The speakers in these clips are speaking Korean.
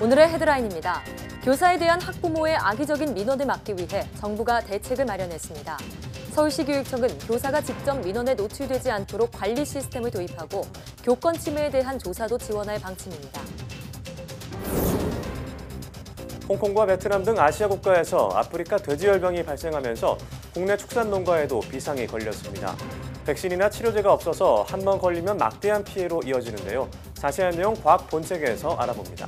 오늘의 헤드라인입니다. 교사에 대한 학부모의 악의적인 민원을 막기 위해 정부가 대책을 마련했습니다. 서울시 교육청은 교사가 직접 민원에 노출되지 않도록 관리 시스템을 도입하고 교권 침해에 대한 조사도 지원할 방침입니다. 홍콩과 베트남 등 아시아 국가에서 아프리카 돼지열병이 발생하면서 국내 축산 농가에도 비상이 걸렸습니다. 백신이나 치료제가 없어서 한 번 걸리면 막대한 피해로 이어지는데요. 자세한 내용 과학 본책에서 알아봅니다.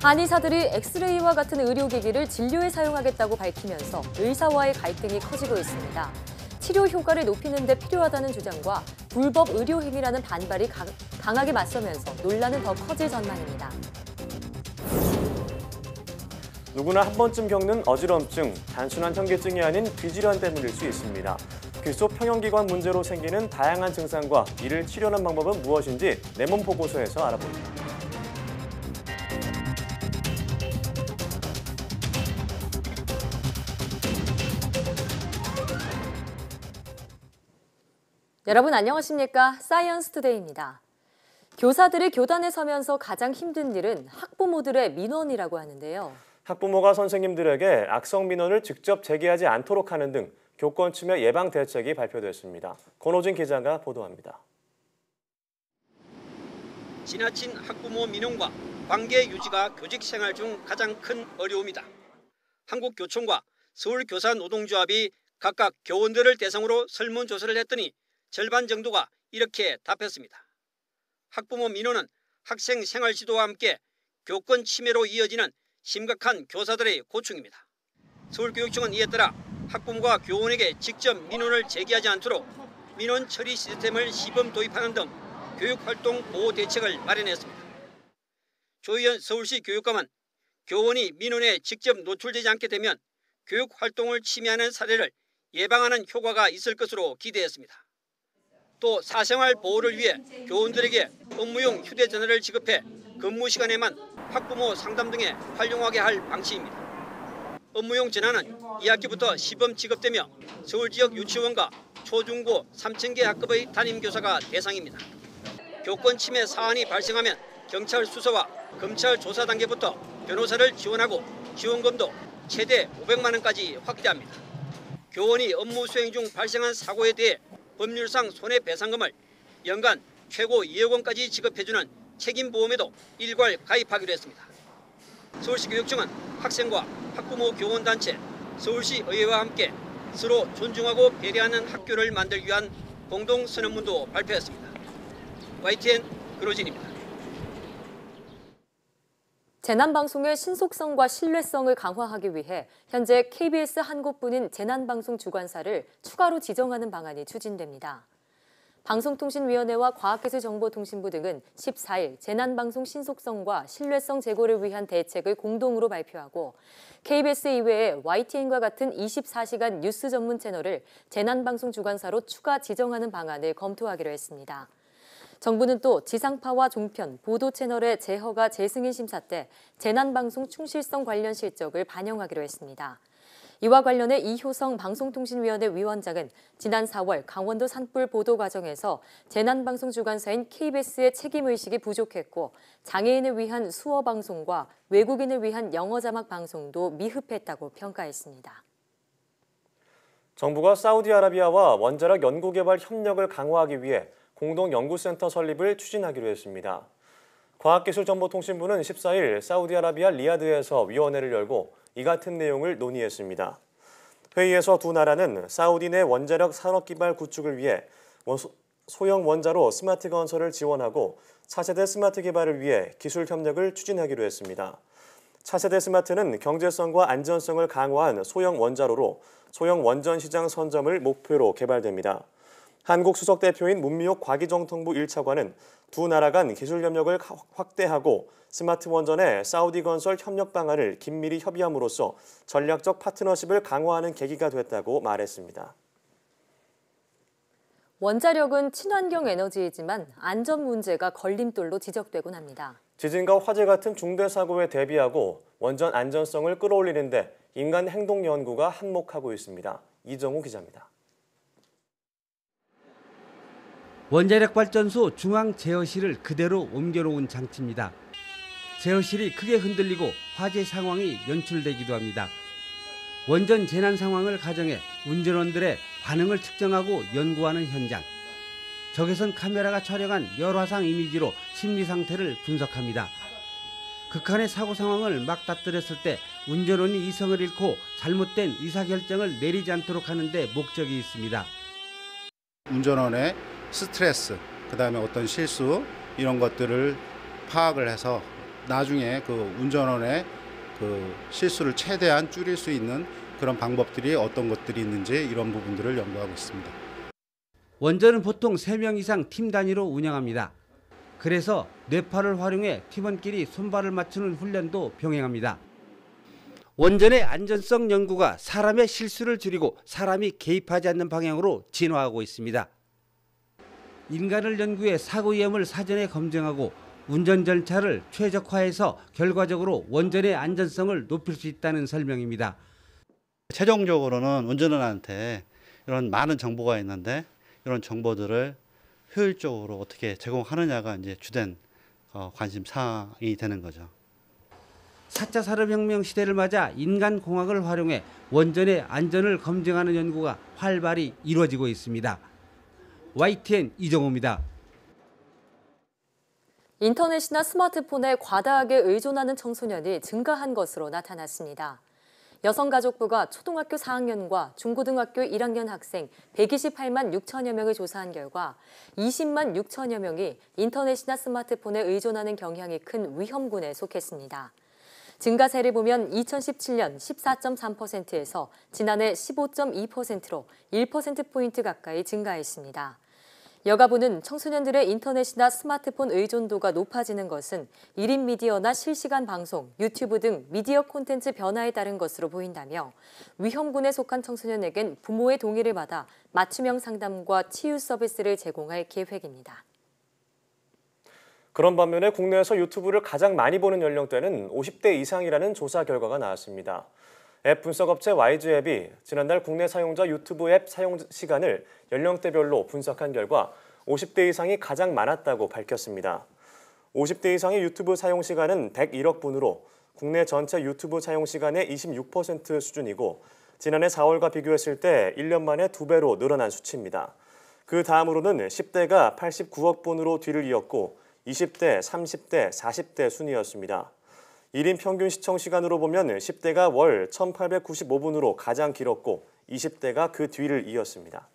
한의사들이 엑스레이와 같은 의료기기를 진료에 사용하겠다고 밝히면서 의사와의 갈등이 커지고 있습니다. 치료 효과를 높이는 데 필요하다는 주장과 불법 의료 행위라는 반발이 강하게 맞서면서 논란은 더 커질 전망입니다. 누구나 한 번쯤 겪는 어지럼증, 단순한 현기증이 아닌 귀질환 때문일 수 있습니다. 귀 속 평형기관 문제로 생기는 다양한 증상과 이를 치료하는 방법은 무엇인지 내 몸 보고서에서 알아봅니다. 여러분 안녕하십니까? 사이언스 투데이입니다. 교사들이 교단에 서면서 가장 힘든 일은 학부모들의 민원이라고 하는데요. 학부모가 선생님들에게 악성 민원을 직접 제기하지 않도록 하는 등 교권 침해 예방 대책이 발표됐습니다. 권호진 기자가 보도합니다. 지나친 학부모 민원과 관계 유지가 교직 생활 중 가장 큰 어려움이다. 한국교총과 서울교사노동조합이 각각 교원들을 대상으로 설문조사를 했더니 절반 정도가 이렇게 답했습니다. 학부모 민원은 학생 생활 지도와 함께 교권 침해로 이어지는 심각한 교사들의 고충입니다. 서울교육청은 이에 따라 학부모가 교원에게 직접 민원을 제기하지 않도록 민원 처리 시스템을 시범 도입하는 등 교육활동 보호 대책을 마련했습니다. 조희연 서울시 교육감은 교원이 민원에 직접 노출되지 않게 되면 교육활동을 침해하는 사례를 예방하는 효과가 있을 것으로 기대했습니다. 또 사생활 보호를 위해 교원들에게 업무용 휴대전화를 지급해 근무 시간에만 학부모 상담 등에 활용하게 할 방침입니다. 업무용 전화는 2학기부터 시범 지급되며 서울 지역 유치원과 초중고 3,000개 학급의 담임교사가 대상입니다. 교권 침해 사안이 발생하면 경찰 수사와 검찰 조사 단계부터 변호사를 지원하고 지원금도 최대 500만 원까지 확대합니다. 교원이 업무 수행 중 발생한 사고에 대해 법률상 손해배상금을 연간 최고 2억 원까지 지급해주는 책임보험에도 일괄 가입하기로 했습니다. 서울시 교육청은 학생과 학부모 교원단체, 서울시 의회와 함께 서로 존중하고 배려하는 학교를 만들기 위한 공동선언문도 발표했습니다. YTN 근호진입니다. 재난방송의 신속성과 신뢰성을 강화하기 위해 현재 KBS 한 곳뿐인 재난방송 주관사를 추가로 지정하는 방안이 추진됩니다. 방송통신위원회와 과학기술정보통신부 등은 14일 재난방송 신속성과 신뢰성 제고를 위한 대책을 공동으로 발표하고 KBS 이외에 YTN과 같은 24시간 뉴스 전문 채널을 재난방송 주관사로 추가 지정하는 방안을 검토하기로 했습니다. 정부는 또 지상파와 종편, 보도 채널의 재허가 재승인 심사 때 재난방송 충실성 관련 실적을 반영하기로 했습니다. 이와 관련해 이효성 방송통신위원회 위원장은 지난 4월 강원도 산불 보도 과정에서 재난방송 주관사인 KBS의 책임의식이 부족했고 장애인을 위한 수어 방송과 외국인을 위한 영어 자막 방송도 미흡했다고 평가했습니다. 정부가 사우디아라비아와 원자력 연구개발 협력을 강화하기 위해 공동연구센터 설립을 추진하기로 했습니다. 과학기술정보통신부는 14일 사우디아라비아 리야드에서 위원회를 열고 이 같은 내용을 논의했습니다. 회의에서 두 나라는 사우디 내 원자력 산업 기반 구축을 위해 소형 원자로 스마트 건설을 지원하고 차세대 스마트 개발을 위해 기술 협력을 추진하기로 했습니다. 차세대 스마트는 경제성과 안전성을 강화한 소형 원자로로 소형 원전 시장 선점을 목표로 개발됩니다. 한국 수석 대표인 문미옥 과기정통부 1차관은 두 나라 간 기술 협력을 확대하고 스마트 원전의 사우디 건설 협력 방안을 긴밀히 협의함으로써 전략적 파트너십을 강화하는 계기가 됐다고 말했습니다. 원자력은 친환경 에너지이지만 안전 문제가 걸림돌로 지적되곤 합니다. 지진과 화재 같은 중대 사고에 대비하고 원전 안전성을 끌어올리는 데 인간 행동 연구가 한몫하고 있습니다. 이정우 기자입니다. 원자력 발전소 중앙 제어실을 그대로 옮겨놓은 장치입니다. 제어실이 크게 흔들리고 화재 상황이 연출되기도 합니다. 원전 재난 상황을 가정해 운전원들의 반응을 측정하고 연구하는 현장. 적외선 카메라가 촬영한 열화상 이미지로 심리 상태를 분석합니다. 극한의 사고 상황을 막 다뜨렸을 때 운전원이 이성을 잃고 잘못된 의사결정을 내리지 않도록 하는 데 목적이 있습니다. 운전원의 스트레스, 그다음에 어떤 실수 이런 것들을 파악을 해서 나중에 그 운전원의 그 실수를 최대한 줄일 수 있는 그런 방법들이 어떤 것들이 있는지 이런 부분들을 연구하고 있습니다. 원전은 보통 3명 이상 팀 단위로 운영합니다. 그래서 뇌파를 활용해 팀원끼리 손발을 맞추는 훈련도 병행합니다. 원전의 안전성 연구가 사람의 실수를 줄이고 사람이 개입하지 않는 방향으로 진화하고 있습니다. 인간을 연구해 사고 위험을 사전에 검증하고 운전 절차를 최적화해서 결과적으로 원전의 안전성을 높일 수 있다는 설명입니다. 최종적으로는 운전원한테 이런 많은 정보가 있는데 이런 정보들을 효율적으로 어떻게 제공하느냐가 이제 주된 관심 사항이 되는 거죠. 4차 산업혁명 시대를 맞아 인간공학을 활용해 원전의 안전을 검증하는 연구가 활발히 이루어지고 있습니다. YTN 이정호입니다. 인터넷이나 스마트폰에 과다하게 의존하는 청소년이 증가한 것으로 나타났습니다. 여성가족부가 초등학교 4학년과 중고등학교 1학년 학생 128만 6천여 명을 조사한 결과 20만 6천여 명이 인터넷이나 스마트폰에 의존하는 경향이 큰 위험군에 속했습니다. 증가세를 보면 2017년 14.3%에서 지난해 15.2%로 1%포인트 가까이 증가했습니다. 여가부는 청소년들의 인터넷이나 스마트폰 의존도가 높아지는 것은 1인 미디어나 실시간 방송, 유튜브 등 미디어 콘텐츠 변화에 따른 것으로 보인다며 위험군에 속한 청소년에겐 부모의 동의를 받아 맞춤형 상담과 치유 서비스를 제공할 계획입니다. 그런 반면에 국내에서 유튜브를 가장 많이 보는 연령대는 50대 이상이라는 조사 결과가 나왔습니다. 앱 분석업체 YG앱이 지난달 국내 사용자 유튜브 앱 사용 시간을 연령대별로 분석한 결과 50대 이상이 가장 많았다고 밝혔습니다. 50대 이상의 유튜브 사용 시간은 101억 분으로 국내 전체 유튜브 사용 시간의 26% 수준이고 지난해 4월과 비교했을 때 1년 만에 2배로 늘어난 수치입니다. 그 다음으로는 10대가 89억 분으로 뒤를 이었고 20대, 30대, 40대 순이었습니다. 1인 평균 시청 시간으로 보면 10대가 월 1,895분으로 가장 길었고 20대가 그 뒤를 이었습니다.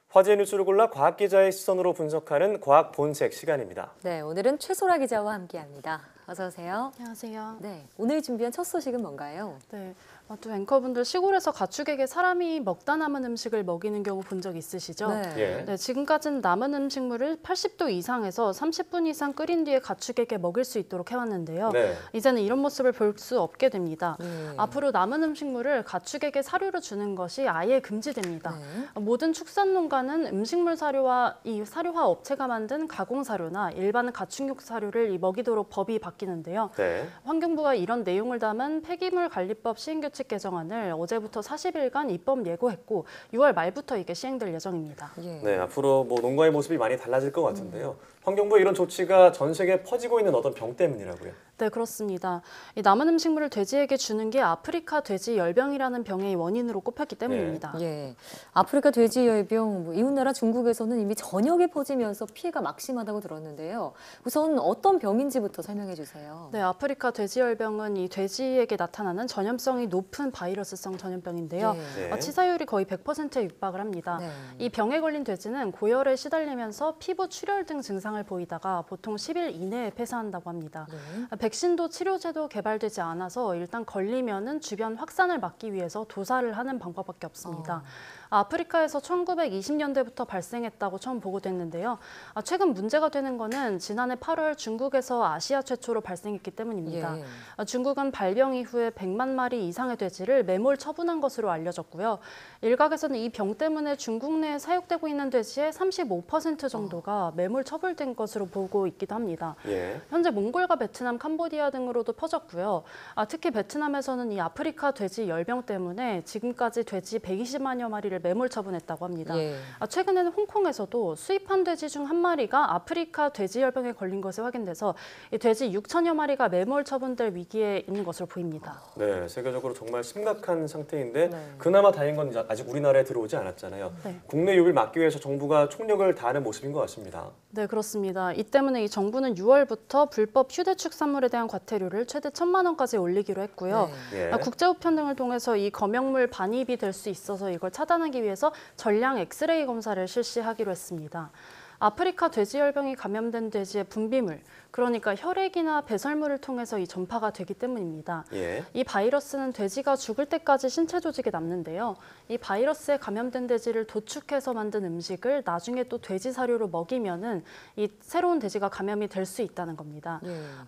화제 뉴스를 골라 과학 기자의 시선으로 분석하는 과학 본색 시간입니다. 네, 오늘은 최소라 기자와 함께합니다. 어서 오세요. 안녕하세요. 네, 오늘 준비한 첫 소식은 뭔가요? 네, 또 앵커분들 시골에서 가축에게 사람이 먹다 남은 음식을 먹이는 경우 본 적 있으시죠? 네. 예. 네, 지금까지는 남은 음식물을 80도 이상에서 30분 이상 끓인 뒤에 가축에게 먹일 수 있도록 해왔는데요. 네. 이제는 이런 모습을 볼 수 없게 됩니다. 네. 앞으로 남은 음식물을 가축에게 사료로 주는 것이 아예 금지됩니다. 네. 모든 축산농가는 음식물 사료와 이 사료화 업체가 만든 가공 사료나 일반 가축육 사료를 먹이도록 법이 바뀌는데요. 네. 환경부가 이런 내용을 담은 폐기물 관리법 시행규칙 개정안을 어제부터 40일간 입법 예고했고 6월 말부터 이게 시행될 예정입니다. 예. 네, 앞으로 농가의 모습이 많이 달라질 것 같은데요. 환경부의 이런 조치가 전 세계에 퍼지고 있는 어떤 병 때문이라고요? 네, 그렇습니다. 이 남은 음식물을 돼지에게 주는 게 아프리카 돼지 열병이라는 병의 원인으로 꼽혔기 때문입니다. 예, 아프리카 돼지열병, 이웃나라 중국에서는 이미 전역에 퍼지면서 피해가 막심하다고 들었는데요. 우선 어떤 병인지부터 설명해 주세요. 네, 아프리카 돼지열병은 이 돼지에게 나타나는 전염성이 높은 바이러스성 전염병인데요. 네. 치사율이 거의 100%에 육박을 합니다. 네. 이 병에 걸린 돼지는 고열에 시달리면서 피부 출혈 등 증상을 보이다가 보통 10일 이내에 폐사한다고 합니다. 네. 백신도 치료제도 개발되지 않아서 일단 걸리면은 주변 확산을 막기 위해서 도사를 하는 방법밖에 없습니다. 아프리카에서 1920년대부터 발생했다고 처음 보고됐는데요. 최근 문제가 되는 거는 지난해 8월 중국에서 아시아 최초로 발생했기 때문입니다. 예. 중국은 발병 이후에 100만 마리 이상의 돼지를 매몰 처분한 것으로 알려졌고요. 일각에서는 이 병 때문에 중국 내에 사육되고 있는 돼지의 35% 정도가 매몰 처분된 확산된 것으로 보고 있기도 합니다. 예. 현재 몽골과 베트남, 캄보디아 등으로도 퍼졌고요. 특히 베트남에서는 이 아프리카 돼지 열병 때문에 지금까지 돼지 120만여 마리를 매몰 처분했다고 합니다. 예. 최근에는 홍콩에서도 수입한 돼지 중 한 마리가 아프리카 돼지 열병에 걸린 것이 확인돼서 이 돼지 6천여 마리가 매몰 처분될 위기에 있는 것으로 보입니다. 네, 세계적으로 정말 심각한 상태인데 네. 그나마 다행인 건 아직 우리나라에 들어오지 않았잖아요. 네. 국내 유입을 막기 위해서 정부가 총력을 다하는 모습인 것 같습니다. 네, 그렇습니다. 이 때문에 이 정부는 6월부터 불법 휴대 축산물에 대한 과태료를 최대 1,000만 원까지 올리기로 했고요. 예. 국제우편 등을 통해서 이 검역물 반입이 될 수 있어서 이걸 차단하기 위해서 전량 엑스레이 검사를 실시하기로 했습니다. 아프리카 돼지열병이 감염된 돼지의 분비물, 그러니까 혈액이나 배설물을 통해서 이 전파가 되기 때문입니다. 예. 이 바이러스는 돼지가 죽을 때까지 신체 조직에 남는데요. 이 바이러스에 감염된 돼지를 도축해서 만든 음식을 나중에 또 돼지 사료로 먹이면은 이 새로운 돼지가 감염이 될 수 있다는 겁니다.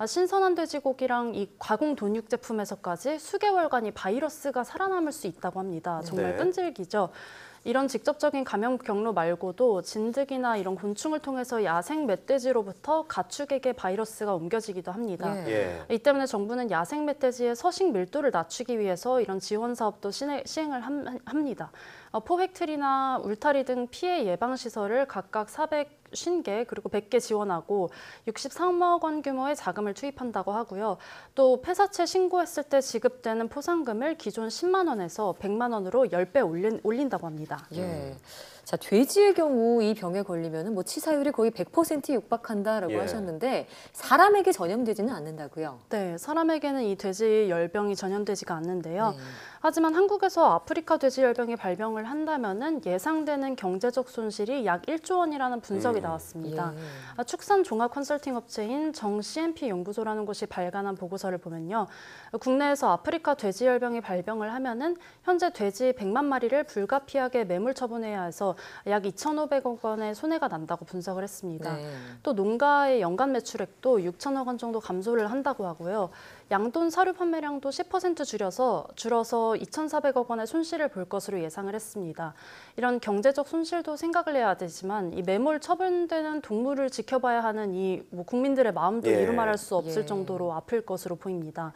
신선한 돼지고기랑 이 가공 돈육 제품에서까지 수개월간 이 바이러스가 살아남을 수 있다고 합니다. 정말 네. 끈질기죠. 이런 직접적인 감염 경로 말고도 진드기나 이런 곤충을 통해서 야생 멧돼지로부터 가축에게 바이러스가 옮겨지기도 합니다. 예. 이 때문에 정부는 야생 멧돼지의 서식 밀도를 낮추기 위해서 이런 지원 사업도 시행을 합니다. 포획틀이나 울타리 등 피해 예방 시설을 각각 450개 그리고 100개 지원하고 63억 원 규모의 자금을 투입한다고 하고요. 또 폐사체 신고했을 때 지급되는 포상금을 기존 10만 원에서 100만 원으로 10배 올린다고 합니다. 예. 자, 돼지의 경우 이 병에 걸리면 뭐 치사율이 거의 100% 육박한다라고 예. 하셨는데 사람에게 전염되지는 않는다고요? 네, 사람에게는 이 돼지 열병이 전염되지가 않는데요. 네. 하지만 한국에서 아프리카 돼지 열병이 발병을 한다면은 예상되는 경제적 손실이 약 1조 원이라는 분석이 나왔습니다. 예. 축산 종합 컨설팅 업체인 정 CNP 연구소라는 곳이 발간한 보고서를 보면요. 국내에서 아프리카 돼지 열병이 발병을 하면은 현재 돼지 100만 마리를 불가피하게 매몰 처분해야 해서 약 2,500억 원의 손해가 난다고 분석을 했습니다. 네. 또 농가의 연간 매출액도 6천억 원 정도 감소를 한다고 하고요. 양돈 사료 판매량도 10% 줄어서 2,400억 원의 손실을 볼 것으로 예상을 했습니다. 이런 경제적 손실도 생각을 해야 되지만 이 매몰 처분되는 동물을 지켜봐야 하는 이 국민들의 마음도 예. 이루 말할 수 없을 예. 정도로 아플 것으로 보입니다.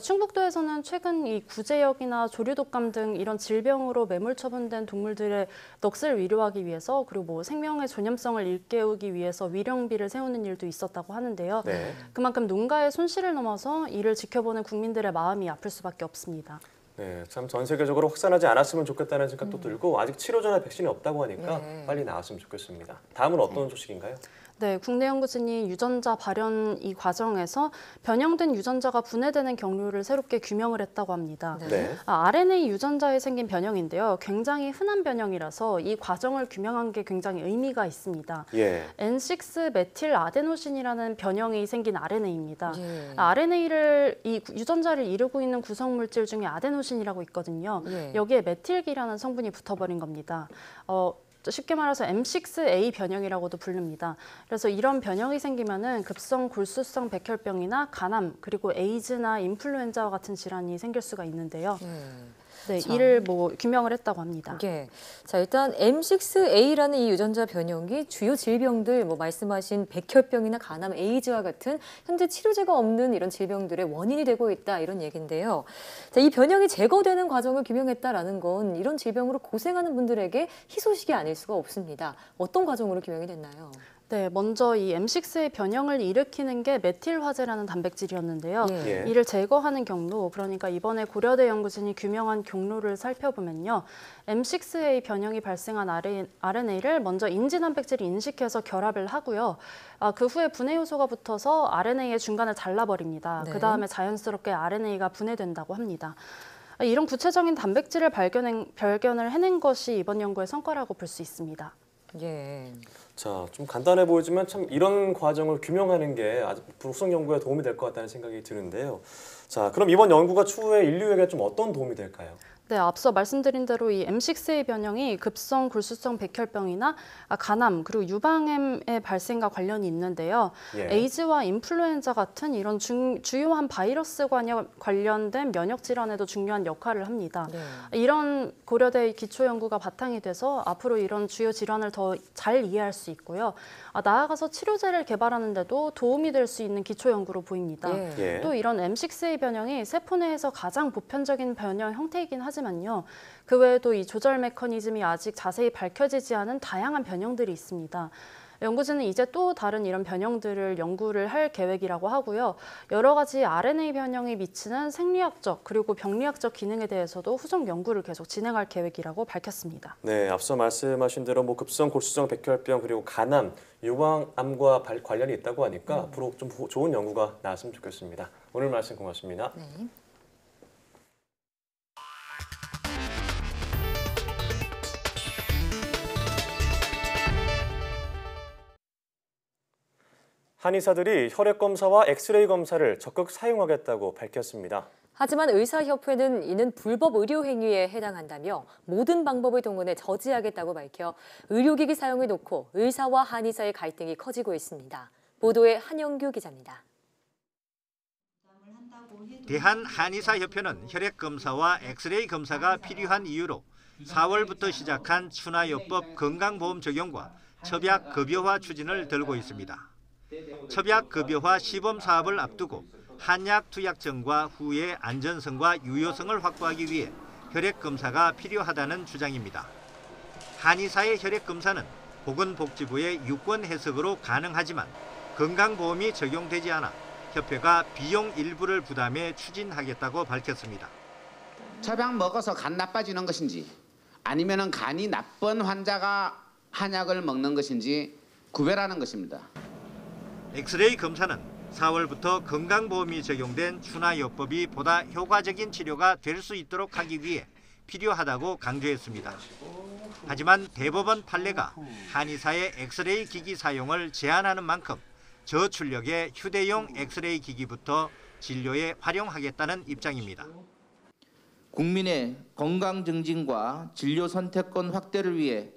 충북도에서는 최근 이 구제역이나 조류독감 등 이런 질병으로 매몰 처분된 동물들의 넋을 위로하기 위해서 그리고 뭐 생명의 존엄성을 일깨우기 위해서 위령비를 세우는 일도 있었다고 하는데요. 네. 그만큼 농가의 손실을 넘어서 이를 지켜보는 국민들의 마음이 아플 수밖에 없습니다. 네, 참 전 세계적으로 확산하지 않았으면 좋겠다는 생각도 들고 아직 치료제나 백신이 없다고 하니까 예. 빨리 나왔으면 좋겠습니다. 다음은 어떤 소식인가요? 네, 국내 연구진이 유전자 발현 이 과정에서 변형된 유전자가 분해되는 경로를 새롭게 규명을 했다고 합니다. 네. RNA 유전자에 생긴 변형인데요. 굉장히 흔한 변형이라서 이 과정을 규명한 게 굉장히 의미가 있습니다. 예. N6 메틸 아데노신이라는 변형이 생긴 RNA입니다. 예. RNA를 이 유전자를 이루고 있는 구성 물질 중에 아데노신이라고 있거든요. 예. 여기에 메틸기라는 성분이 붙어버린 겁니다. 쉽게 말해서 M6A 변형이라고도 부릅니다. 그래서 이런 변형이 생기면은 급성 골수성 백혈병이나 간암 그리고 에이즈나 인플루엔자와 같은 질환이 생길 수가 있는데요. 네, 자. 이를 규명을 했다고 합니다. 예. 자, 일단 M6A라는 이 유전자 변형이 주요 질병들, 말씀하신 백혈병이나 간암, 에이즈와 같은 현재 치료제가 없는 이런 질병들의 원인이 되고 있다 이런 얘기인데요. 자, 이 변형이 제거되는 과정을 규명했다라는 건 이런 질병으로 고생하는 분들에게 희소식이 아닐 수가 없습니다. 어떤 과정으로 규명이 됐나요? 네, 먼저 이 M6의 변형을 일으키는 게 메틸화제라는 단백질이었는데요. 예. 예. 이를 제거하는 경로, 그러니까 이번에 고려대 연구진이 규명한 경로를 살펴보면요. M6A 변형이 발생한 RNA를 먼저 인지단백질이 인식해서 결합을 하고요. 그 후에 분해 요소가 붙어서 RNA의 중간을 잘라버립니다. 네. 그 다음에 자연스럽게 RNA가 분해된다고 합니다. 이런 구체적인 단백질을 발견을 해낸 것이 이번 연구의 성과라고 볼 수 있습니다. 예. 자, 좀 간단해 보이지만 참 이런 과정을 규명하는 게 아주 후속 연구에 도움이 될 것 같다는 생각이 드는데요. 자, 그럼 이번 연구가 추후에 인류에게 좀 어떤 도움이 될까요? 네, 앞서 말씀드린 대로 이 M6의 변형이 급성 골수성 백혈병이나 간암 그리고 유방암의 발생과 관련이 있는데요. 에이즈와 인플루엔자 같은 이런 주요한 바이러스 관련된 면역 질환에도 중요한 역할을 합니다. 이런 고려대 기초 연구가 바탕이 돼서 앞으로 이런 주요 질환을 더 잘 이해할 수 있고요. 나아가서 치료제를 개발하는 데도 도움이 될 수 있는 기초 연구로 보입니다. 또 이런 M6의 변형이 세포 내에서 가장 보편적인 변형 형태이긴 하지만요. 그 외에도 이 조절 메커니즘이 아직 자세히 밝혀지지 않은 다양한 변형들이 있습니다. 연구진은 이제 또 다른 이런 변형들을 연구를 할 계획이라고 하고요. 여러 가지 RNA 변형이 미치는 생리학적 그리고 병리학적 기능에 대해서도 후속 연구를 계속 진행할 계획이라고 밝혔습니다. 네, 앞서 말씀하신 대로 급성 골수성 백혈병 그리고 간암, 유방암과 관련이 있다고 하니까 앞으로 좀 좋은 연구가 나왔으면 좋겠습니다. 오늘 말씀 고맙습니다. 네. 한의사들이 혈액 검사와 엑스레이 검사를 적극 사용하겠다고 밝혔습니다. 하지만 의사협회는 이는 불법 의료 행위에 해당한다며 모든 방법을 동원해 저지하겠다고 밝혀 의료기기 사용을 놓고 의사와 한의사의 갈등이 커지고 있습니다. 보도에 한영규 기자입니다. 대한한의사협회는 혈액검사와 엑스레이 검사가 필요한 이유로 4월부터 시작한 춘하요법 건강보험 적용과 첩약급여화 추진을 들고 있습니다. 첩약급여화 시범사업을 앞두고 한약 투약증과 후의 안전성과 유효성을 확보하기 위해 혈액검사가 필요하다는 주장입니다. 한의사의 혈액검사는 보건복지부의 유권 해석으로 가능하지만 건강보험이 적용되지 않아 협회가 비용 일부를 부담해 추진하겠다고 밝혔습니다. 첩약 먹어서 간 나빠지는 것인지 아니면 간이 나쁜 환자가 한약을 먹는 것인지 구별하는 것입니다. 엑스레이 검사는 4월부터 건강보험이 적용된 춘하요법이 보다 효과적인 치료가 될 수 있도록 하기 위해 필요하다고 강조했습니다. 하지만 대법원 판례가 한의사의 엑스레이 기기 사용을 제한하는 만큼 저출력의 휴대용 엑스레이 기기부터 진료에 활용하겠다는 입장입니다. 국민의 건강 증진과 진료 선택권 확대를 위해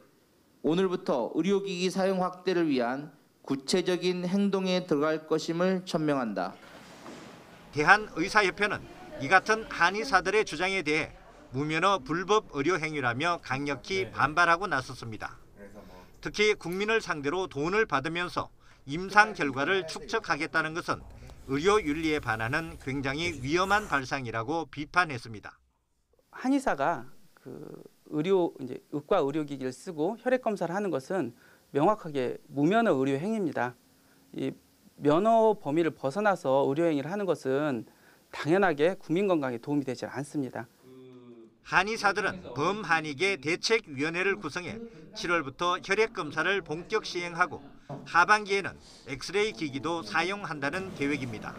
오늘부터 의료기기 사용 확대를 위한 구체적인 행동에 들어갈 것임을 천명한다. 대한의사협회는 이 같은 한의사들의 주장에 대해 무면허 불법 의료 행위라며 강력히 반발하고 나섰습니다. 특히 국민을 상대로 돈을 받으면서 임상 결과를 축적하겠다는 것은 의료 윤리에 반하는 굉장히 위험한 발상이라고 비판했습니다. 한의사가 의과 의료기기를 쓰고 혈액 검사를 하는 것은 명확하게 무면허 의료 행위입니다. 이 면허 범위를 벗어나서 의료 행위를 하는 것은 당연하게 국민 건강에 도움이 되지 않습니다. 한의사들은 범한의계 대책위원회를 구성해 7월부터 혈액 검사를 본격 시행하고 하반기에는 엑스레이 기기도 사용한다는 계획입니다.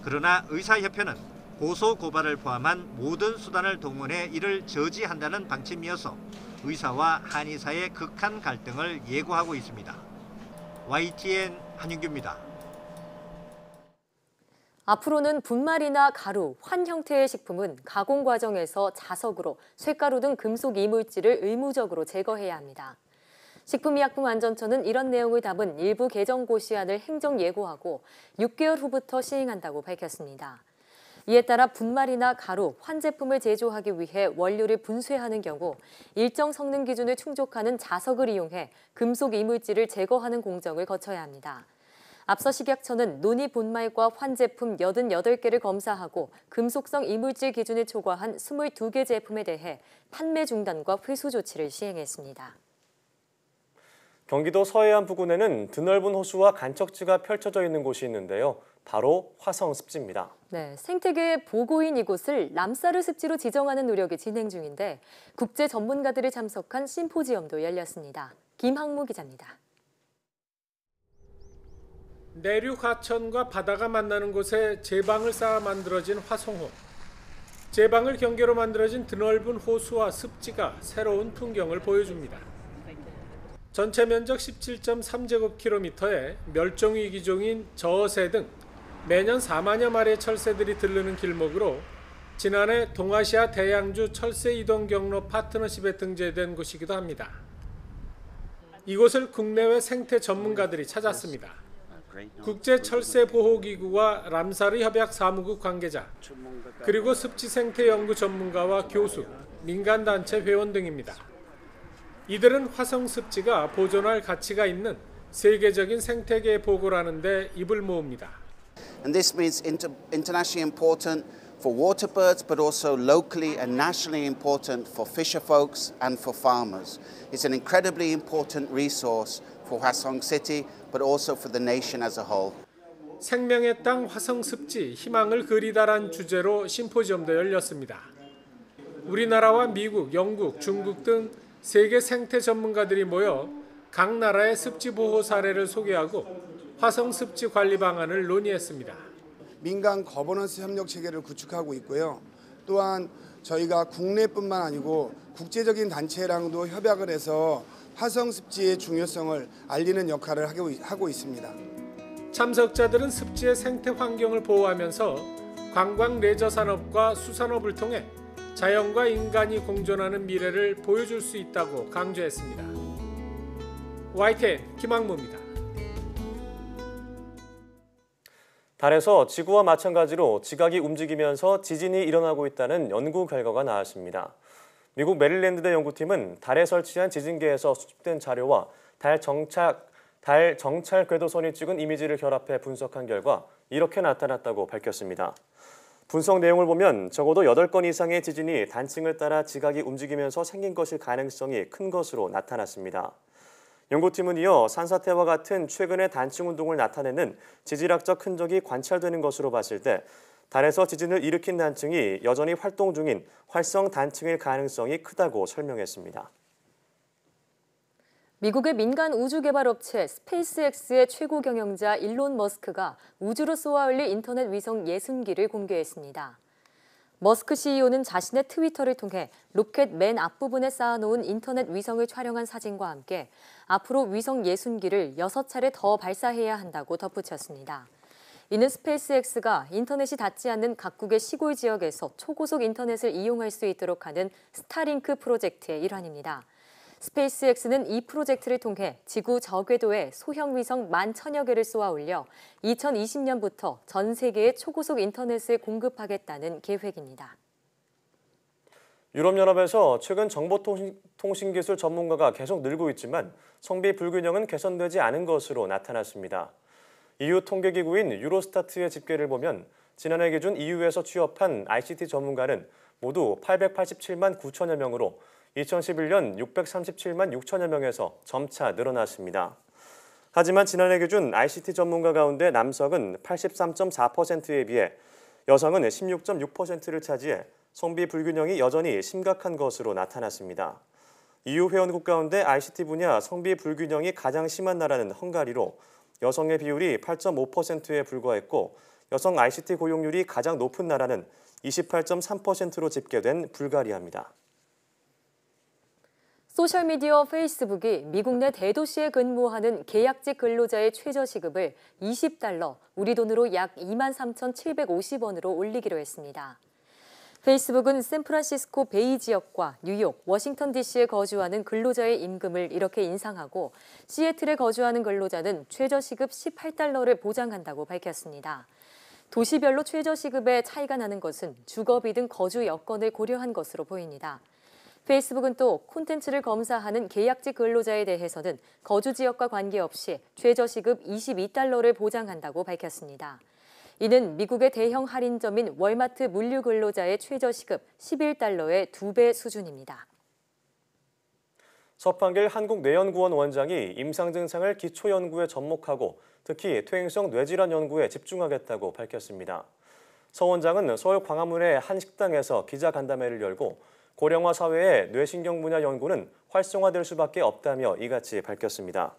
그러나 의사협회는 고소 고발을 포함한 모든 수단을 동원해 이를 저지한다는 방침이어서 의사와 한의사의 극한 갈등을 예고하고 있습니다. YTN 한윤규입니다. 앞으로는 분말이나 가루, 환 형태의 식품은 가공 과정에서 자석으로 쇳가루 등 금속 이물질을 의무적으로 제거해야 합니다. 식품의약품안전처는 이런 내용을 담은 일부 개정 고시안을 행정 예고하고 6개월 후부터 시행한다고 밝혔습니다. 이에 따라 분말이나 가루, 환 제품을 제조하기 위해 원료를 분쇄하는 경우 일정 성능 기준을 충족하는 자석을 이용해 금속 이물질을 제거하는 공정을 거쳐야 합니다. 앞서 식약처는 논이 분말과 환 제품 88개를 검사하고 금속성 이물질 기준을 초과한 22개 제품에 대해 판매 중단과 회수 조치를 시행했습니다. 경기도 서해안 부근에는 드넓은 호수와 간척지가 펼쳐져 있는 곳이 있는데요. 바로 화성 습지입니다. 네, 생태계의 보고인 이곳을 람사르 습지로 지정하는 노력이 진행 중인데 국제 전문가들이 참석한 심포지엄도 열렸습니다. 김학무 기자입니다. 내륙 하천과 바다가 만나는 곳에 제방을 쌓아 만들어진 화성호. 제방을 경계로 만들어진 드넓은 호수와 습지가 새로운 풍경을 보여줍니다. 전체 면적 17.3제곱킬로미터에 멸종위기종인 저어새 등 매년 4만여 마리의 철새들이 들르는 길목으로 지난해 동아시아 대양주 철새 이동 경로 파트너십에 등재된 곳이기도 합니다. 이곳을 국내외 생태 전문가들이 찾았습니다. 국제철새보호기구와 람사르 협약 사무국 관계자, 그리고 습지생태연구 전문가와 교수, 민간단체 회원 등입니다. 이들은 화성습지가 보존할 가치가 있는 세계적인 생태계 보고라는 데 입을 모읍니다. And this means internationally important for water birds, but also locally and nationally important for fisher folks and for farmers. It's an incredibly important resource for Hwasong City, but also for the nation as a whole. 생명의 땅 화성습지 희망을 그리다란 주제로 심포지엄도 열렸습니다. 우리나라와 미국, 영국, 중국 등 세계 생태 전문가들이 모여 각 나라의 습지 보호 사례를 소개하고 화성 습지 관리 방안을 논의했습니다. 민간 거버넌스 협력 체계를 구축하고 있고요. 또한 저희가 국내뿐만 아니고 국제적인 단체랑도 협약을 해서 화성 습지의 중요성을 알리는 역할을 하고 있습니다. 참석자들은 습지의 생태 환경을 보호하면서 관광 레저 산업과 수산업을 통해 자연과 인간이 공존하는 미래를 보여줄 수 있다고 강조했습니다. YTN 김학무입니다. 달에서 지구와 마찬가지로 지각이 움직이면서 지진이 일어나고 있다는 연구 결과가 나왔습니다. 미국 메릴랜드대 연구팀은 달에 설치한 지진계에서 수집된 자료와 달 정찰 궤도선이 찍은 이미지를 결합해 분석한 결과 이렇게 나타났다고 밝혔습니다. 분석 내용을 보면 적어도 8건 이상의 지진이 단층을 따라 지각이 움직이면서 생긴 것일 가능성이 큰 것으로 나타났습니다. 연구팀은 이어 산사태와 같은 최근의 단층 운동을 나타내는 지질학적 흔적이 관찰되는 것으로 봤을 때 달에서 지진을 일으킨 단층이 여전히 활동 중인 활성 단층일 가능성이 크다고 설명했습니다. 미국의 민간 우주개발업체 스페이스X의 최고 경영자 일론 머스크가 우주로 쏘아올릴 인터넷 위성 60기를 공개했습니다. 머스크 CEO는 자신의 트위터를 통해 로켓 맨 앞부분에 쌓아놓은 인터넷 위성을 촬영한 사진과 함께 앞으로 위성 60기를 6차례 더 발사해야 한다고 덧붙였습니다. 이는 스페이스X가 인터넷이 닿지 않는 각국의 시골 지역에서 초고속 인터넷을 이용할 수 있도록 하는 스타링크 프로젝트의 일환입니다. 스페이스X는 이 프로젝트를 통해 지구 저궤도에 소형 위성 11,000여 개를 쏘아 올려 2020년부터 전 세계에 초고속 인터넷을 공급하겠다는 계획입니다. 유럽연합에서 최근 정보통신기술 전문가가 계속 늘고 있지만 성비 불균형은 개선되지 않은 것으로 나타났습니다. EU 통계기구인 유로스타트의 집계를 보면 지난해 기준 EU에서 취업한 ICT 전문가는 모두 887만 9천여 명으로 2011년 637만 6천여 명에서 점차 늘어났습니다. 하지만 지난해 기준 ICT 전문가 가운데 남성은 83.4%에 비해 여성은 16.6%를 차지해 성비 불균형이 여전히 심각한 것으로 나타났습니다. EU 회원국 가운데 ICT 분야 성비 불균형이 가장 심한 나라는 헝가리로 여성의 비율이 8.5%에 불과했고 여성 ICT 고용률이 가장 높은 나라는 28.3%로 집계된 불가리아입니다. 소셜미디어 페이스북이 미국 내 대도시에 근무하는 계약직 근로자의 최저시급을 $20, 우리 돈으로 약 23,750원으로 올리기로 했습니다. 페이스북은 샌프란시스코 베이 지역과 뉴욕, 워싱턴 DC에 거주하는 근로자의 임금을 이렇게 인상하고 시애틀에 거주하는 근로자는 최저시급 $18를 보장한다고 밝혔습니다. 도시별로 최저시급의 차이가 나는 것은 주거비 등 거주 여건을 고려한 것으로 보입니다. 페이스북은 또 콘텐츠를 검사하는 계약직 근로자에 대해서는 거주 지역과 관계없이 최저시급 $22를 보장한다고 밝혔습니다. 이는 미국의 대형 할인점인 월마트 물류 근로자의 최저시급 $11의 2배 수준입니다. 서판길 한국뇌연구원 원장이 임상 증상을 기초연구에 접목하고 특히 퇴행성 뇌질환 연구에 집중하겠다고 밝혔습니다. 서 원장은 서울 광화문의 한 식당에서 기자간담회를 열고 고령화 사회의 뇌신경 분야 연구는 활성화될 수밖에 없다며 이같이 밝혔습니다.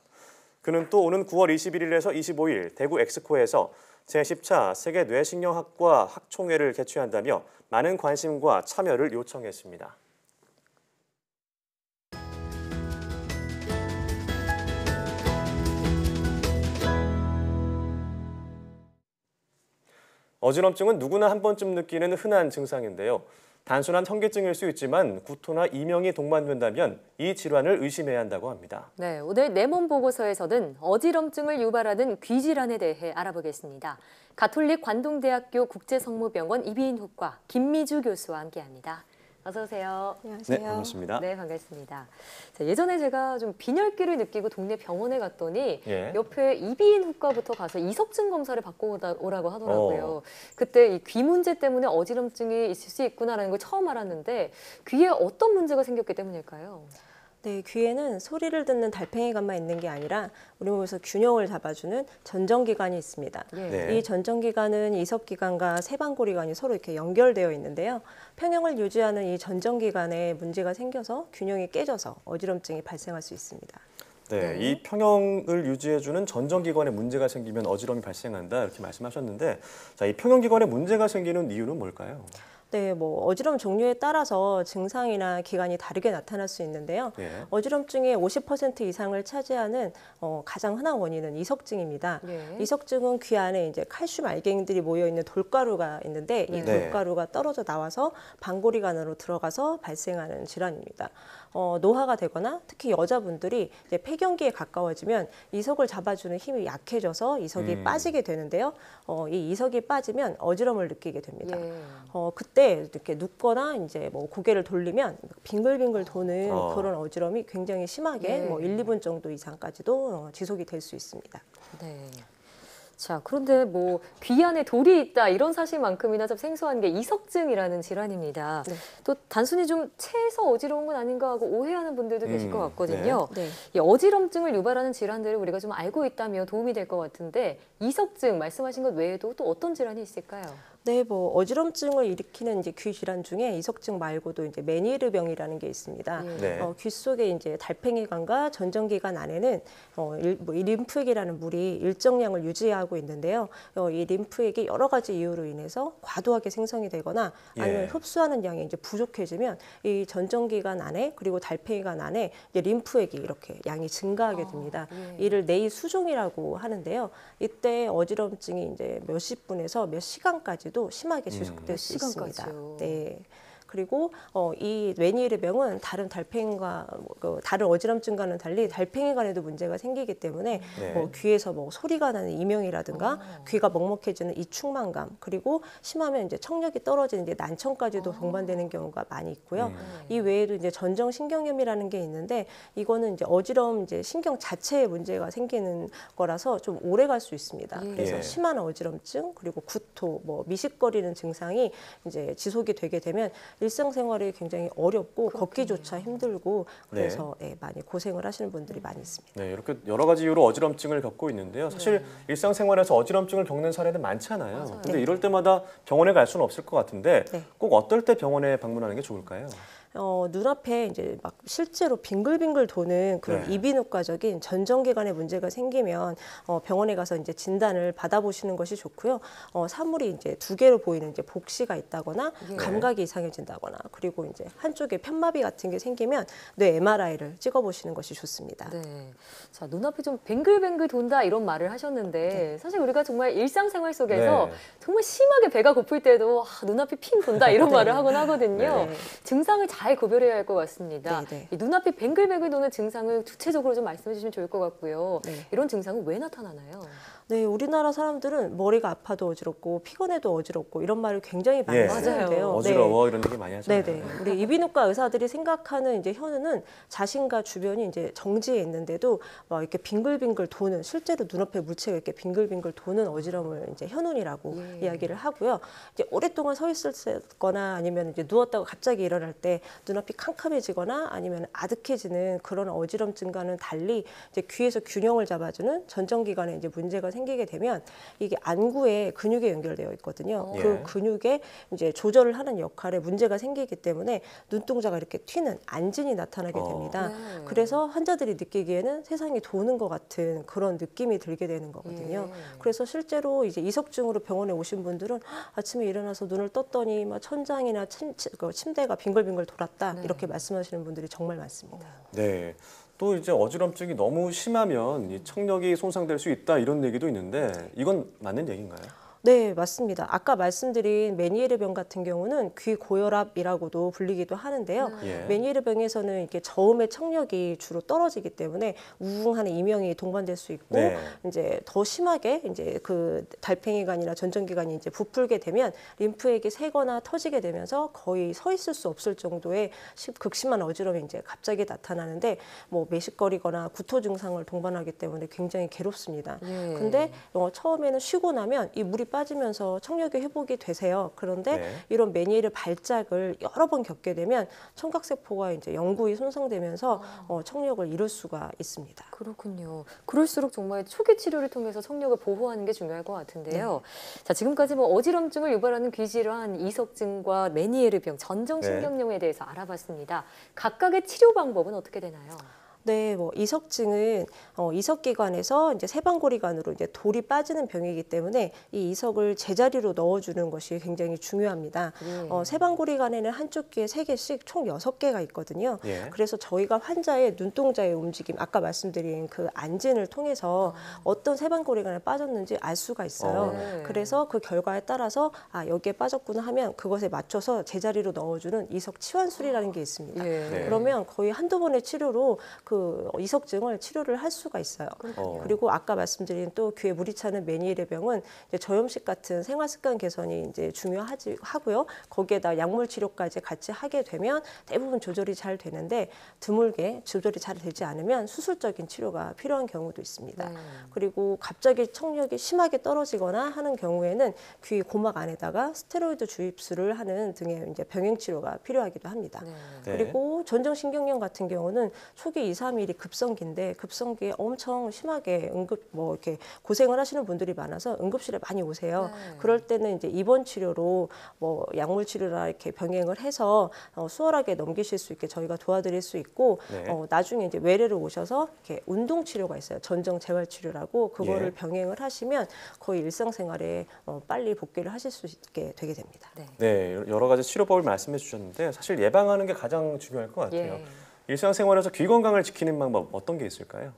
그는 또 오는 9월 21일에서 25일 대구 엑스코에서 제10차 세계 뇌신경학과 학총회를 개최한다며 많은 관심과 참여를 요청했습니다. 어지럼증은 누구나 한 번쯤 느끼는 흔한 증상인데요. 단순한 현기증일 수 있지만 구토나 이명이 동반된다면 이 질환을 의심해야 한다고 합니다. 네, 오늘 내 몸 보고서에서는 어지럼증을 유발하는 귀질환에 대해 알아보겠습니다. 가톨릭 관동대학교 국제성모병원 이비인후과 김미주 교수와 함께합니다. 어서 오세요. 안녕하세요. 네, 반갑습니다. 네, 반갑습니다. 자, 예전에 제가 좀 빈혈기를 느끼고 동네 병원에 갔더니 옆에 이비인후과부터 가서 이석증 검사를 받고 오라고 하더라고요. 그때 이 귀 문제 때문에 어지럼증이 있을 수 있구나라는 걸 처음 알았는데 귀에 어떤 문제가 생겼기 때문일까요? 네, 귀에는 소리를 듣는 달팽이관만 있는 게 아니라 우리 몸에서 균형을 잡아주는 전정기관이 있습니다. 이 전정기관은 이석기관과 세방고리관이 서로 이렇게 연결되어 있는데요. 평형을 유지하는 이 전정기관에 문제가 생겨서 균형이 깨져서 어지럼증이 발생할 수 있습니다. 네, 이 평형을 유지해주는 전정기관에 문제가 생기면 어지럼이 발생한다 이렇게 말씀하셨는데, 자, 이 평형기관에 문제가 생기는 이유는 뭘까요? 네, 어지럼 종류에 따라서 증상이나 기관이 다르게 나타날 수 있는데요. 어지럼증의 50% 이상을 차지하는 가장 흔한 원인은 이석증입니다. 이석증은 귀 안에 이제 칼슘 알갱이들이 모여 있는 돌가루가 있는데 이 돌가루가 떨어져 나와서 방고리관으로 들어가서 발생하는 질환입니다. 노화가 되거나 특히 여자분들이 이제 폐경기에 가까워지면 이석을 잡아주는 힘이 약해져서 이석이 빠지게 되는데요. 이 이석이 빠지면 어지럼을 느끼게 됩니다. 그때 이렇게 눕거나 이제 고개를 돌리면 빙글빙글 도는 그런 어지럼이 굉장히 심하게 1, 2분 정도 이상까지도 지속이 될 수 있습니다. 네. 자, 그런데 귀 안에 돌이 있다 이런 사실만큼이나 좀 생소한 게 이석증이라는 질환입니다. 또 단순히 좀 체해서 어지러운 건 아닌가 하고 오해하는 분들도 계실 것 같거든요. 이 어지럼증을 유발하는 질환들을 우리가 좀 알고 있다면 도움이 될 것 같은데 이석증 말씀하신 것 외에도 또 어떤 질환이 있을까요? 네, 어지럼증을 일으키는 이제 귀 질환 중에 이석증 말고도 이제 메니에르병이라는 게 있습니다. 귀 속에 이제 달팽이관과 전정기관 안에는 이 림프액이라는 물이 일정량을 유지하고 있는데요. 이 림프액이 여러 가지 이유로 인해서 과도하게 생성이 되거나 아니면 흡수하는 양이 이제 부족해지면 이 전정기관 안에 그리고 달팽이관 안에 이제 림프액이 이렇게 양이 증가하게 됩니다. 이를 내이 수종이라고 하는데요. 이때 어지럼증이 이제 몇십 분에서 몇 시간까지도 심하게 지속될 수 있습니다. 네. 그리고 이 메니에르병은 다른 달팽이과 다른 어지럼증과는 달리 달팽이관에도 문제가 생기기 때문에 귀에서 소리가 나는 이명이라든가 귀가 먹먹해지는 이충만감 그리고 심하면 이제 청력이 떨어지는 이제 난청까지도 동반되는 경우가 많이 있고요. 이 외에도 이제 전정신경염이라는 게 있는데 이거는 이제 어지러움 이제 신경 자체에 문제가 생기는 거라서 좀 오래 갈 수 있습니다. 그래서 심한 어지럼증 그리고 구토, 미식거리는 증상이 이제 지속이 되게 되면 일상생활이 굉장히 어렵고 걷기조차 힘들고 그래서 많이 고생을 하시는 분들이 많이 있습니다. 네, 이렇게 여러 가지 이유로 어지럼증을 겪고 있는데요. 사실 일상생활에서 어지럼증을 겪는 사례는 많잖아요. 근데 이럴 때마다 병원에 갈 수는 없을 것 같은데 꼭 어떨 때 병원에 방문하는 게 좋을까요? 눈앞에 이제 막 실제로 빙글빙글 도는 그런 이비인후과적인 전정기관에 문제가 생기면 병원에 가서 이제 진단을 받아보시는 것이 좋고요. 사물이 이제 두 개로 보이는 이제 복시가 있다거나 감각이 이상해진다거나 그리고 이제 한쪽에 편마비 같은 게 생기면 뇌 MRI를 찍어보시는 것이 좋습니다. 네. 자, 눈앞이 좀 뱅글뱅글 돈다 이런 말을 하셨는데 사실 우리가 정말 일상생활 속에서 정말 심하게 배가 고플 때도 눈앞이 핑 돈다 이런 말을 하곤 하거든요. 증상을 잘 구별해야 할 것 같습니다. 이 눈앞이 뱅글뱅글 도는 증상을 구체적으로 좀 말씀해 주시면 좋을 것 같고요. 이런 증상은 왜 나타나나요? 네, 우리나라 사람들은 머리가 아파도 어지럽고 피곤해도 어지럽고 이런 말을 굉장히 많이 쓰는데요. 어지러워 이런 얘기 많이 하잖아요. 네네. 우리 이비인후과 의사들이 생각하는 이제 현우는 자신과 주변이 이제 정지해 있는데도 막 이렇게 빙글빙글 도는 실제로 눈앞에 물체가 이렇게 빙글빙글 도는 어지럼을 이제 현운이라고 이야기를 하고요. 이제 오랫동안 서 있었거나 아니면 이제 누웠다가 갑자기 일어날 때 눈앞이 캄캄해지거나 아니면 아득해지는 그런 어지럼증과는 달리 이제 귀에서 균형을 잡아주는 전정기관에 이제 문제가 생기게 되면 이게 안구에 근육에 연결되어 있거든요. 그 근육에 이제 조절을 하는 역할에 문제가 생기기 때문에 눈동자가 이렇게 튀는 안진이 나타나게 됩니다. 그래서 환자들이 느끼기에는 세상이 도는 것 같은 그런 느낌이 들게 되는 거거든요. 그래서 실제로 이제 이석증으로 병원에 오신 분들은 아침에 일어나서 눈을 떴더니 막 천장이나 침대가 빙글빙글 돌았다 이렇게 말씀하시는 분들이 정말 많습니다. 네. 또 이제 어지럼증이 너무 심하면 이 청력이 손상될 수 있다 이런 얘기도 있는데 이건 맞는 얘기인가요? 네, 맞습니다. 아까 말씀드린 메니에르병 같은 경우는 귀 고혈압이라고도 불리기도 하는데요. 메니에르병에서는 이렇게 저음의 청력이 주로 떨어지기 때문에 우웅하는 이명이 동반될 수 있고 이제 더 심하게 이제 그 달팽이관이나 전정기관이 이제 부풀게 되면 림프액이 새거나 터지게 되면서 거의 서 있을 수 없을 정도의 극심한 어지럼이 이제 갑자기 나타나는데 뭐 매식거리거나 구토 증상을 동반하기 때문에 굉장히 괴롭습니다. 근데 처음에는 쉬고 나면 이 물이 빠지면서 청력이 회복이 되세요. 그런데 이런 메니에르 발작을 여러 번 겪게 되면 청각세포가 이제 영구히 손상되면서 청력을 잃을 수가 있습니다. 그렇군요. 그럴수록 정말 초기 치료를 통해서 청력을 보호하는 게 중요할 것 같은데요. 자, 지금까지 뭐 어지럼증을 유발하는 귀질환, 이석증과 메니에르병, 전정신경염에 대해서 알아봤습니다. 각각의 치료 방법은 어떻게 되나요? 네, 뭐 이석증은 이석기관에서 이제 세방고리관으로 이제 돌이 빠지는 병이기 때문에 이 이석을 제자리로 넣어주는 것이 굉장히 중요합니다. 세방고리관에는 한쪽 귀에 3개씩 총 6개가 있거든요. 그래서 저희가 환자의 눈동자의 움직임, 아까 말씀드린 그 안진을 통해서 어떤 세방고리관에 빠졌는지 알 수가 있어요. 그래서 그 결과에 따라서 아, 여기에 빠졌구나 하면 그것에 맞춰서 제자리로 넣어주는 이석 치환술이라는 게 있습니다. 그러면 거의 한두 번의 치료로 그 이석증을 치료를 할 수가 있어요. 그리고 아까 말씀드린 또 귀에 물이 차는 메니에르병은 이제 저염식 같은 생활 습관 개선이 이제 중요하고요. 거기에다 약물 치료까지 같이 하게 되면 대부분 조절이 잘 되는데 드물게 조절이 잘 되지 않으면 수술적인 치료가 필요한 경우도 있습니다. 그리고 갑자기 청력이 심하게 떨어지거나 하는 경우에는 귀 고막 안에다가 스테로이드 주입술을 하는 등의 이제 병행 치료가 필요하기도 합니다. 그리고 전정신경염 같은 경우는 초기 2~3일이 급성기인데 급성기에 엄청 심하게 뭐 이렇게 고생을 하시는 분들이 많아서 응급실에 많이 오세요. 그럴 때는 이제 입원 치료로 뭐 약물 치료나 이렇게 병행을 해서 수월하게 넘기실 수 있게 저희가 도와드릴 수 있고 나중에 이제 외래로 오셔서 이렇게 운동 치료가 있어요. 전정 재활 치료라고 그거를 병행을 하시면 거의 일상생활에 빨리 복귀를 하실 수 있게 되게 됩니다. 네, 여러 가지 치료법을 말씀해 주셨는데 사실 예방하는 게 가장 중요할 것 같아요. 일상생활에서 귀 건강을 지키는 방법 어떤 게 있을까요?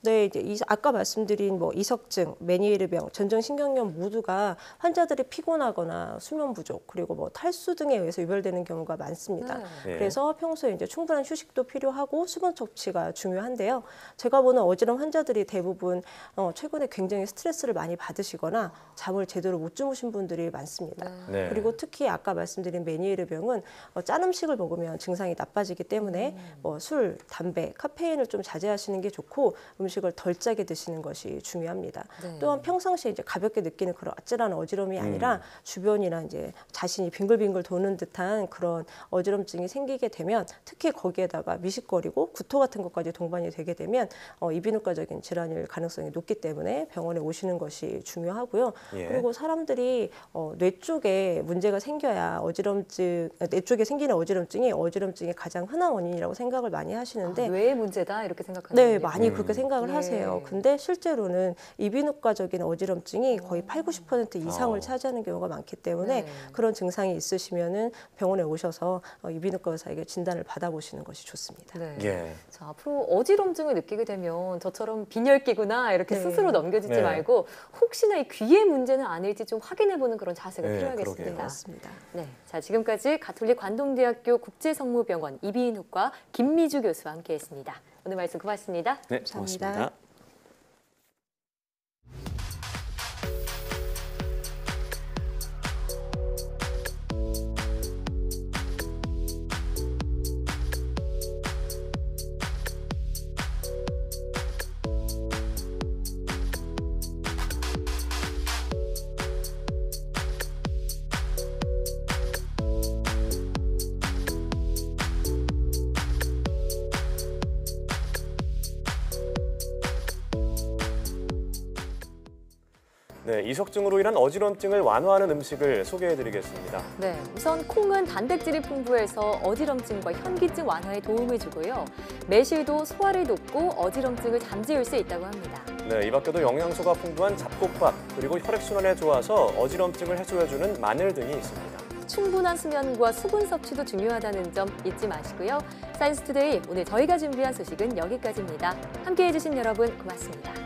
네, 이제 아까 말씀드린 뭐 이석증, 메니에르병, 전정신경염 모두가 환자들이 피곤하거나 수면 부족, 그리고 뭐 탈수 등에 의해서 유발되는 경우가 많습니다. 그래서 평소에 이제 충분한 휴식도 필요하고 수분 섭취가 중요한데요. 제가 보는 어지럼 환자들이 대부분 최근에 굉장히 스트레스를 많이 받으시거나 잠을 제대로 못 주무신 분들이 많습니다. 그리고 특히 아까 말씀드린 메니에르병은 짠 음식을 먹으면 증상이 나빠지기 때문에 뭐 술, 담배, 카페인을 좀 자제하시는 게 좋고 음식을 덜 짜게 드시는 것이 중요합니다. 또한 평상시에 이제 가볍게 느끼는 그런 아찔한 어지럼이 아니라 주변이나 이제 자신이 빙글빙글 도는 듯한 그런 어지럼증이 생기게 되면 특히 거기에다가 미식거리고 구토 같은 것까지 동반이 되게 되면 이비인후과적인 질환일 가능성이 높기 때문에 병원에 오시는 것이 중요하고요. 그리고 사람들이 뇌 쪽에 문제가 생겨야 뇌 쪽에 생기는 어지럼증이 가장 흔한 원인이라고 생각을 많이 하시는데 뇌의 문제다 이렇게 생각하는 네, 많이 그렇게 생각을 하세요. 근데 실제로는 이비인후과적인 어지럼증이 거의 80~90% 이상을 차지하는 경우가 많기 때문에 그런 증상이 있으시면은 병원에 오셔서 이비인후과 의사에게 진단을 받아보시는 것이 좋습니다. 자, 앞으로 어지럼증을 느끼게 되면 저처럼 빈혈기구나 이렇게 스스로 넘겨주지 말고 혹시나 이 귀의 문제는 아닐지 좀 확인해보는 그런 자세가 필요하겠습니다. 맞습니다. 네, 자 지금까지 가톨릭 관동대학교 국제성모병원 이비인후과 김미주 교수와 함께했습니다. 오늘 말씀 고맙습니다. 네, 고맙습니다. 네, 이석증으로 인한 어지럼증을 완화하는 음식을 소개해드리겠습니다. 네, 우선 콩은 단백질이 풍부해서 어지럼증과 현기증 완화에 도움을 주고요. 매실도 소화를 돕고 어지럼증을 잠재울 수 있다고 합니다. 네, 이 밖에도 영양소가 풍부한 잡곡밥, 그리고 혈액순환에 좋아서 어지럼증을 해소해주는 마늘 등이 있습니다. 충분한 수면과 수분 섭취도 중요하다는 점 잊지 마시고요. 사이언스투데이 오늘 저희가 준비한 소식은 여기까지입니다. 함께해 주신 여러분 고맙습니다.